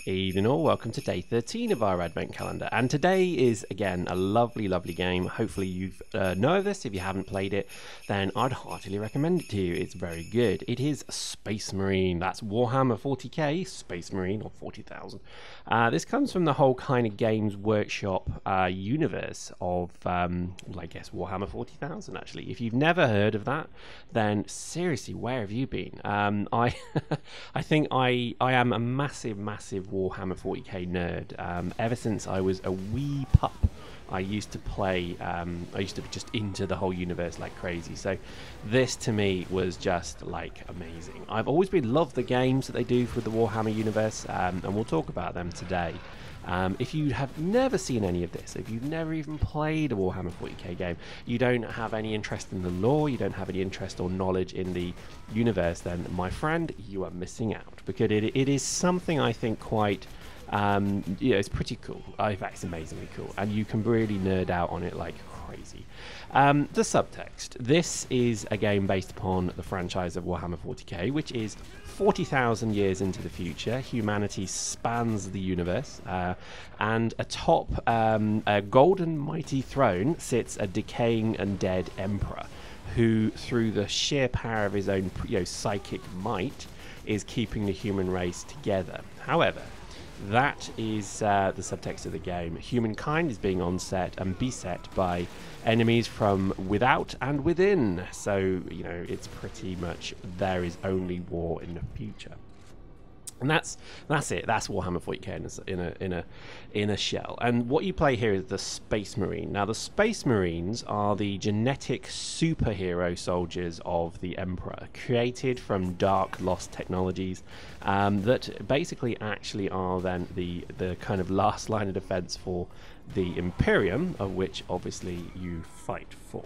Evening all, welcome to day 13 of our Advent Calendar. And today is, again, a lovely, lovely game. Hopefully you know of this. If you haven't played it, then I'd heartily recommend it to you. It's very good. It is Space Marine. That's Warhammer 40k, Space Marine, or 40,000. This comes from the whole kind of Games Workshop universe of, well, I guess, Warhammer 40,000, actually. If you've never heard of that, then seriously, where have you been? I think I am a massive Warhammer 40k nerd. Ever since I was a wee pup, I used to play, I used to be just into the whole universe like crazy. So this to me was just like amazing. I've always loved the games that they do for the Warhammer universe, and we'll talk about them today. If you have never seen any of this, if you've never even played a Warhammer 40k game, you don't have any interest in the lore, you don't have any interest or knowledge in the universe, then my friend, you are missing out, because it is something I think quite, it's pretty cool. In fact, it's amazingly cool, and you can really nerd out on it like crazy. The subtext. This is a game based upon the franchise of Warhammer 40k, which is 40,000 years into the future. Humanity spans the universe, and atop a golden mighty throne sits a decaying and dead emperor who, through the sheer power of his own psychic might, is keeping the human race together. However, that is the subtext of the game. Humankind is being onset and beset by enemies from without and within. So, it's pretty much there is only war in the future. And that's it. That's Warhammer 40k in a shell. And what you play here is the Space Marine. Now, the Space Marines are the genetic superhero soldiers of the Emperor, created from dark, lost technologies that basically actually are then the kind of last line of defense for the Imperium, of which obviously you fight for.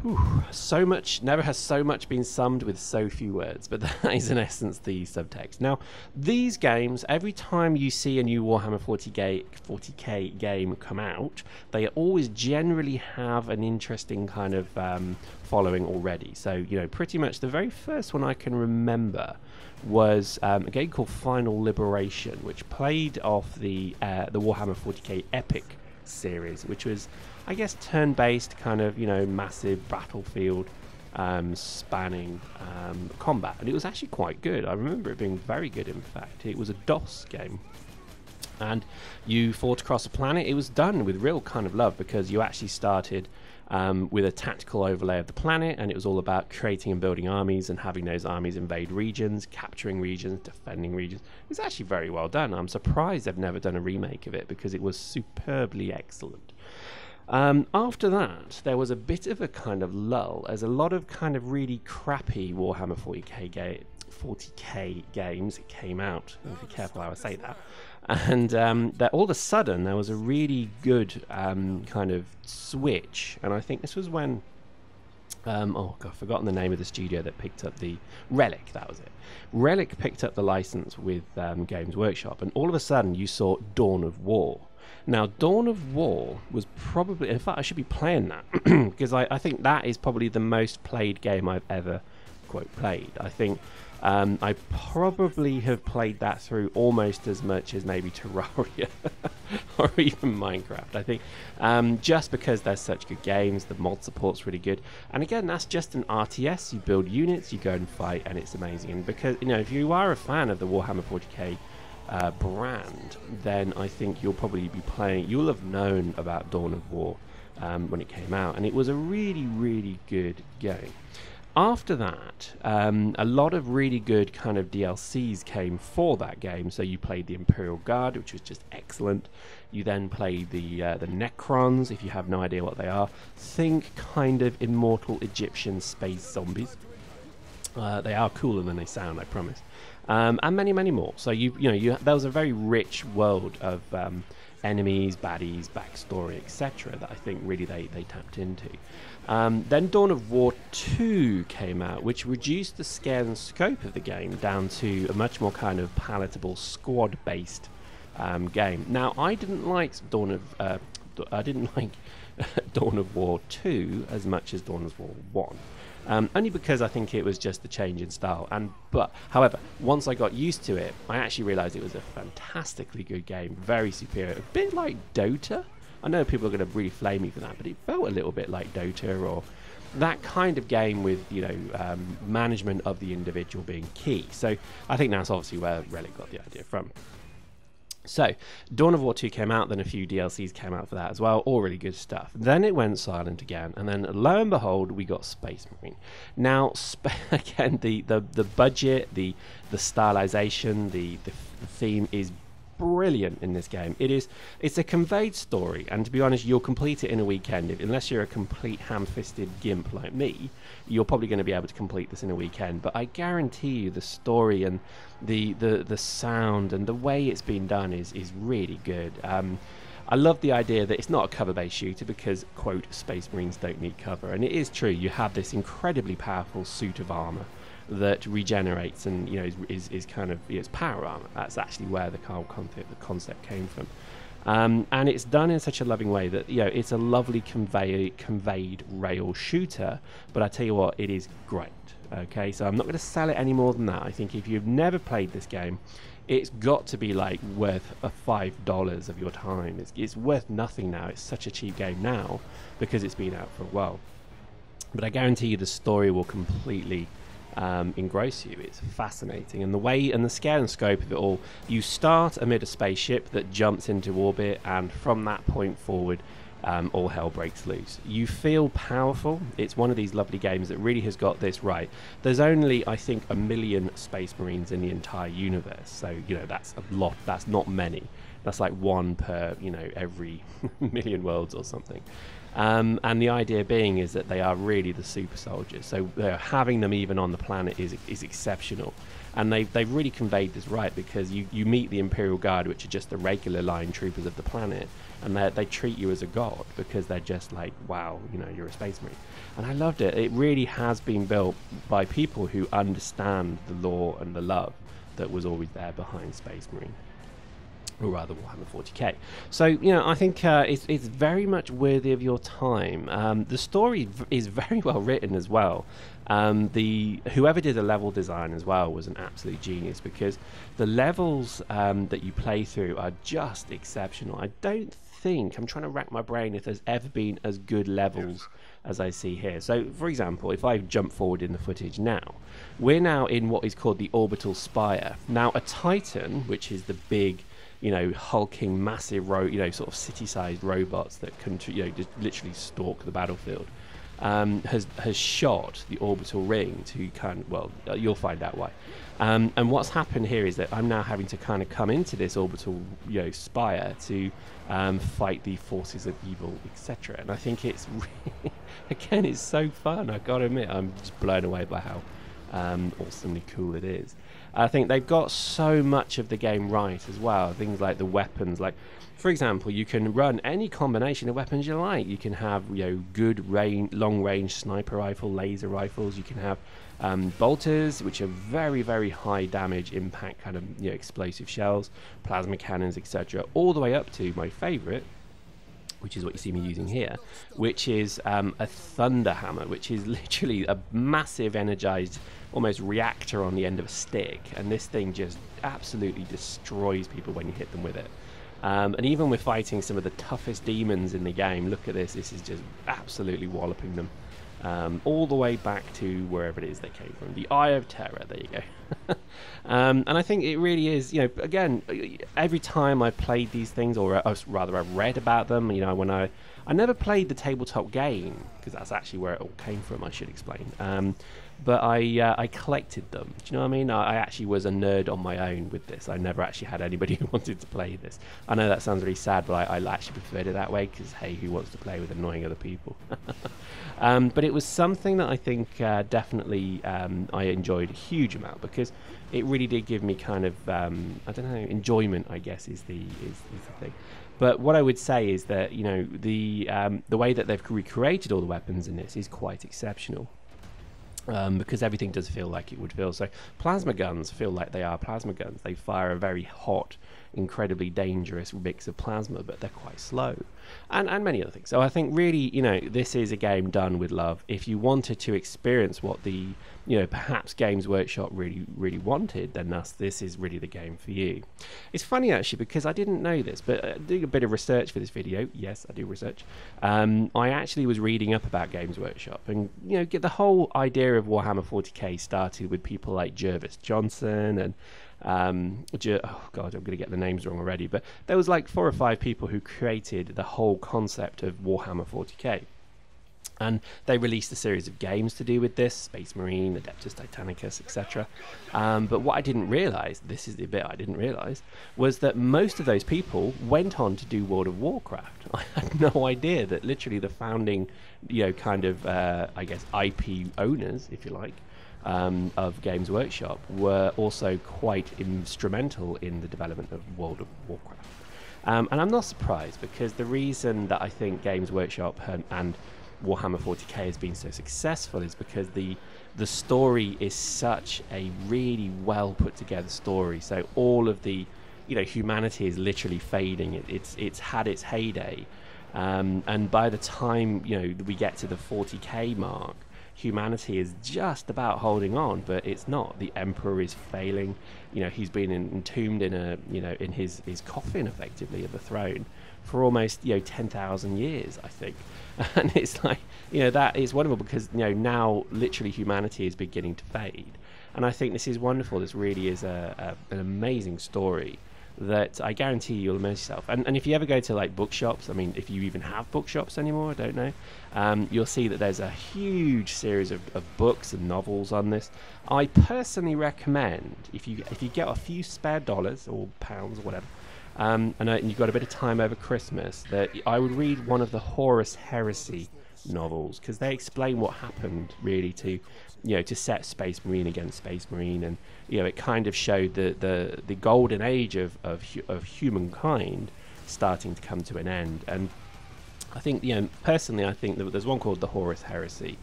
Whew, so much, never has so much been summed with so few words, but that is in essence the subtext. Now, these games, every time you see a new Warhammer 40k game come out, they always generally have an interesting kind of following already. So, pretty much the very first one I can remember was a game called Final Liberation, which played off the Warhammer 40k Epic series, which was, I guess, turn-based kind of, massive battlefield spanning combat, and it was actually quite good. I remember it being very good. In fact, it was a DOS game, and you fought across a planet. It was done with real kind of love, because you actually started with a tactical overlay of the planet, and it was all about creating and building armies and having those armies invade regions, capturing regions, defending regions. It was actually very well done. I'm surprised they've never done a remake of it, because it was superbly excellent. After that, there was a bit of a kind of lull, as a lot of kind of really crappy Warhammer 40k games came out. Be careful how I say that. And that all of a sudden there was a really good kind of switch, and I think this was when oh god, I've forgotten the name of the studio that picked up the Relic. That was it. Relic picked up the license with Games Workshop, and all of a sudden you saw Dawn of War. Now, Dawn of War was probably, in fact, I should be playing that because I think that is probably the most played game I've ever, quote, played. I think I probably have played that through almost as much as maybe Terraria or even Minecraft. I think just because they're such good games, the mod support's really good. And again, that's just an RTS. You build units, you go and fight, and it's amazing. And because, if you are a fan of the Warhammer 40k brand, then I think you'll probably be playing, you'll have known about Dawn of War when it came out, and it was a really, really good game. After that, a lot of really good kind of DLCs came for that game. So you played the Imperial Guard, which was just excellent. You then played the Necrons, if you have no idea what they are. Think kind of immortal Egyptian space zombies. They are cooler than they sound, I promise. And many, many more. So there was a very rich world of enemies, baddies, backstory, etc. that I think really they tapped into. Then Dawn of War 2 came out, which reduced the scale and scope of the game down to a much more kind of palatable squad-based game. Now, I didn't like Dawn of War 2 as much as Dawn of War 1. only because I think it was just the change in style. But however, once I got used to it, I actually realised it was a fantastically good game, very superior, a bit like Dota. I know people are going to really flame me for that, but it felt a little bit like Dota, or that kind of game with, you know, management of the individual being key. So I think that's obviously where Relic got the idea from. So Dawn of War 2 came out, then a few DLCs came out for that as well, all really good stuff. Then it went silent again, and then lo and behold, we got Space Marine. Now, again, the budget, the stylization, the theme is brilliant in this game. It's a conveyed story, and to be honest, you'll complete it in a weekend. Unless you're a complete ham-fisted gimp like me, you're probably going to be able to complete this in a weekend. But I guarantee you the story and the sound and the way it's been done is really good. I love the idea that it's not a cover-based shooter because, quote, Space Marines don't need cover, and it is true. You have this incredibly powerful suit of armor that regenerates, and you know is kind of, it's power armor. That's actually where the concept came from, and it's done in such a loving way that, you know, it's a lovely conveyed rail shooter. But I tell you what, it is great. Okay, so I'm not going to sell it any more than that. I think if you've never played this game, it's got to be like worth $5 of your time. It's worth nothing now. It's such a cheap game now because it's been out for a while. But I guarantee you the story will completely engross you. It's fascinating, and the way and the scale and scope of it all. You start amid a spaceship that jumps into orbit, and from that point forward, all hell breaks loose. You feel powerful. It's one of these lovely games that really has got this right. There's only, I think, 1 million Space Marines in the entire universe, so you know that's a lot. That's not many. That's like one per, you know, every million worlds or something. And the idea being is that they are really the super soldiers. So having them even on the planet is exceptional. And they've really conveyed this right, because you meet the Imperial Guard, which are just the regular line troopers of the planet, and they treat you as a god because they're just like, wow, you know, you're a Space Marine. And I loved it. It really has been built by people who understand the lore and the love that was always there behind Space Marine, or rather Warhammer 40k. So, you know, I think it's very much worthy of your time. The story is very well written as well. Whoever did the level design as well was an absolute genius, because the levels that you play through are just exceptional. I don't think, I'm trying to rack my brain if there's ever been as good levels as I see here. So, for example, if I jump forward in the footage now, we're now in what is called the Orbital Spire. Now, a Titan, which is the big, you know, hulking, massive, you know, sort of city-sized robots that can, you know, just literally stalk the battlefield, has shot the orbital ring to kind of, well, you'll find out why. And what's happened here is that I'm now having to kind of come into this orbital, you know, spire to fight the forces of evil, etc. And I think it's really, again, it's so fun. I've got to admit, I'm just blown away by how awesomely cool it is. I think they've got so much of the game right as well. Things like the weapons, like, for example, you can run any combination of weapons you like. You can have, you know, good long-range sniper rifle, laser rifles. You can have bolters, which are very, very high damage impact kind of, you know, explosive shells, plasma cannons, etc. All the way up to my favorite, which is what you see me using here, which is a thunder hammer, which is literally a massive energized almost reactor on the end of a stick, and this thing just absolutely destroys people when you hit them with it. And even with fighting some of the toughest demons in the game, look at this, this is just absolutely walloping them all the way back to wherever it is they came from, the Eye of Terror. There you go. And I think it really is, you know, again, every time I played these things, or rather I've read about them, you know, when I never played the tabletop game, because that's actually where it all came from, I should explain. But I collected them. Do you know what I mean? I actually was a nerd on my own with this. I never actually had anybody who wanted to play this. I know that sounds really sad, but I actually preferred it that way, because, hey, who wants to play with annoying other people? But it was something that I think definitely I enjoyed a huge amount, because it really did give me kind of, I don't know, enjoyment, I guess, is the thing. But what I would say is that, you know, the way that they've recreated all the weapons in this is quite exceptional. Because everything does feel like it would feel. So plasma guns feel like they are plasma guns. They fire a very hot, incredibly dangerous mix of plasma, but they're quite slow, and many other things. So I think really, this is a game done with love. If you wanted to experience what the perhaps Games Workshop really wanted, then this is really the game for you. It's funny actually, because I didn't know this, but doing a bit of research for this video, yes, I do research, I actually was reading up about Games Workshop, and get the whole idea of Warhammer 40k started with people like Jervis Johnson and oh god, I'm going to get the names wrong already, but there was like 4 or 5 people who created the whole concept of Warhammer 40k. And they released a series of games to do with this, Space Marine, Adeptus Titanicus, etc. But what I didn't realise, this is the bit I didn't realise, was that most of those people went on to do World of Warcraft. I had no idea that literally the founding, I guess, IP owners, if you like, of Games Workshop were also quite instrumental in the development of World of Warcraft. And I'm not surprised, because the reason that I think Games Workshop and Warhammer 40k has been so successful is because the story is such a really well put together story. So all of the humanity is literally fading. It's had its heyday, and by the time we get to the 40k mark, humanity is just about holding on, but it's not. The Emperor is failing. He's been entombed in in his coffin, effectively, of the throne for almost 10,000 years, I think. And it's like, that is wonderful, because now literally humanity is beginning to fade. And I think this is wonderful. This really is an amazing story that I guarantee you'll immerse yourself. And if you ever go to like bookshops, I mean, if you even have bookshops anymore, I don't know, you'll see that there's a huge series of books and novels on this. I personally recommend, if you get a few spare dollars or pounds or whatever, and you've got a bit of time over Christmas, that I would read one of the Horus Heresy novels, because they explain what happened really to set Space Marine against Space Marine, and it kind of showed the golden age of humankind starting to come to an end. And I think personally, I think that there's one called the Horus Heresy,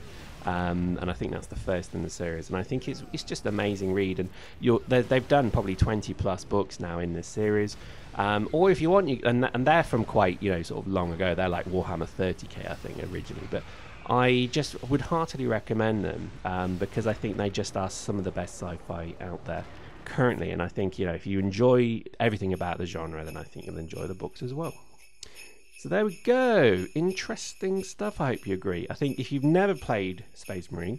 and I think that's the first in the series, and I think it's just an amazing read. And they've done probably 20 plus books now in this series, or if you want, and they're from quite sort of long ago. They're like Warhammer 30k, I think, originally, but I just would heartily recommend them, because I think they just are some of the best sci-fi out there currently. And I think if you enjoy everything about the genre, then I think you'll enjoy the books as well. So there we go. Interesting stuff. I hope you agree. I think if you've never played Space Marine,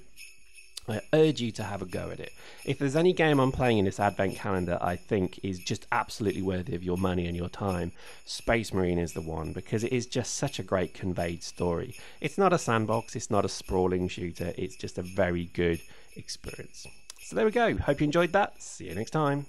I urge you to have a go at it. If there's any game I'm playing in this advent calendar I think is just absolutely worthy of your money and your time, Space Marine is the one, because it is just such a great conveyed story. It's not a sandbox, it's not a sprawling shooter, it's just a very good experience. So there we go. Hope you enjoyed that. See you next time.